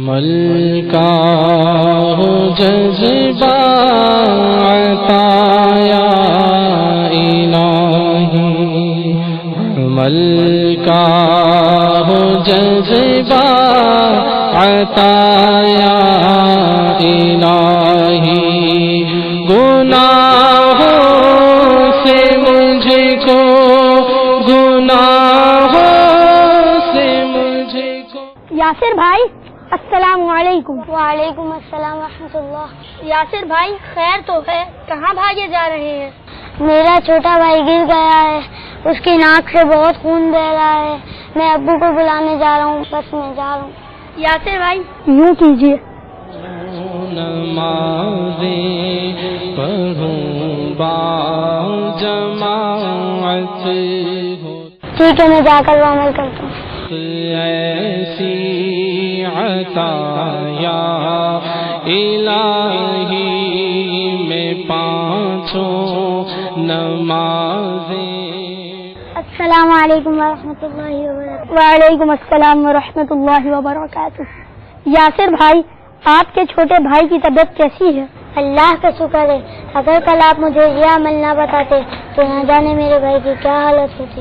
عمل کا ہو جذبہ عطا یا الہی، عمل کا ہو جذبہ عطا یا الہی، گناہوں سے مجھ کو، گناہوں سے مجھ کو۔ یاسر بھائی السلام علیکم۔ وعلیکم السلام ورحمۃ اللہ۔ یاسر بھائی خیر تو ہے، کہاں بھاگے جا رہے ہیں؟ میرا چھوٹا بھائی گر گیا ہے، اس کی ناک سے بہت خون بہ رہا ہے، میں ابو کو بلانے جا رہا ہوں، بس میں جا رہا ہوں۔ یاسر بھائی یوں کیجیے، نمازیں پڑھوں با جماعت ہو، ٹھیک ہے میں جا کر وہ عمل کرتا ہوں۔ ایسی عطا یا الہی، میں پانچوں نمازیں۔ السلام علیکم ورحمۃ اللہ وبرکاتہ۔ وعلیکم السلام ورحمۃ اللہ وبرکاتہ۔ یاسر بھائی آپ کے چھوٹے بھائی کی طبیعت کیسی ہے؟ اللہ کا شکر ہے، اگر کل آپ مجھے یہ عمل نہ بتاتے تو نہ جانے میرے بھائی کی کیا حالت ہوتی۔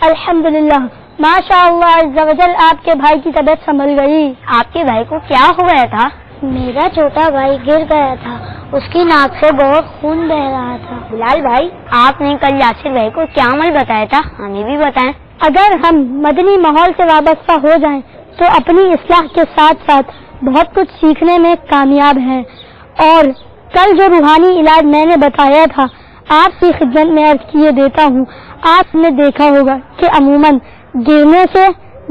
الحمدللہ، ماشاء اللہ عز و جل، آپ کے بھائی کی طبیعت سنبھل گئی۔ آپ کے بھائی کو کیا ہو گیا تھا؟ میرا چھوٹا بھائی گر گیا تھا، اس کی ناک سے بہت خون بہ رہا تھا۔ بلال بھائی آپ نے کل یاسر بھائی کو کیا عمل بتایا تھا، ہمیں بھی بتائیں۔ اگر ہم مدنی ماحول سے وابستہ ہو جائیں تو اپنی اصلاح کے ساتھ ساتھ بہت کچھ سیکھنے میں کامیاب ہیں۔ اور کل جو روحانی علاج میں نے بتایا تھا آپ کی خدمت میں عرض کیے دیتا ہوں۔ آپ نے دیکھا ہوگا کہ عموماً گرنے سے،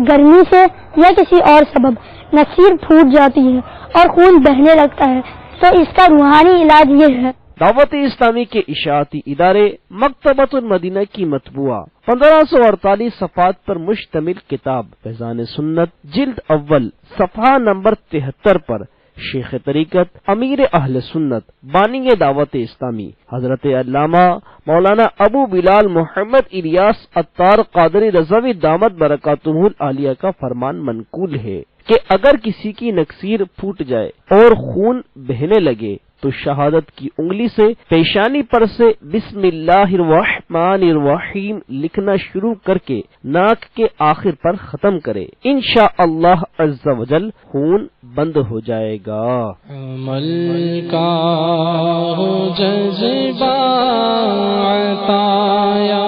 گرمی سے یا کسی اور سبب نصیر پھوٹ جاتی ہے اور خون بہنے لگتا ہے، تو اس کا روحانی علاج یہ ہے۔ دعوت اسلامی کے اشاعتی ادارے مکتبۃ المدینہ کی مطبوعہ 1548 صفحات پر مشتمل کتاب فیضان سنت جلد اول صفحہ نمبر 73 پر شیخ طریقت امیر اہل سنت بانی دعوت اسلامی حضرت علامہ مولانا ابو بلال محمد الیاس عطار قادری رضوی دامت برکاتہ العالیہ کا فرمان منقول ہے کہ اگر کسی کی نکسیر پھوٹ جائے اور خون بہنے لگے تو شہادت کی انگلی سے پیشانی پر سے بسم اللہ الرحمن الرحیم لکھنا شروع کر کے ناک کے آخر پر ختم کرے، انشاءاللہ عز و جل خون بند ہو جائے گا۔ عمل کا ہو جذبہ عطا یا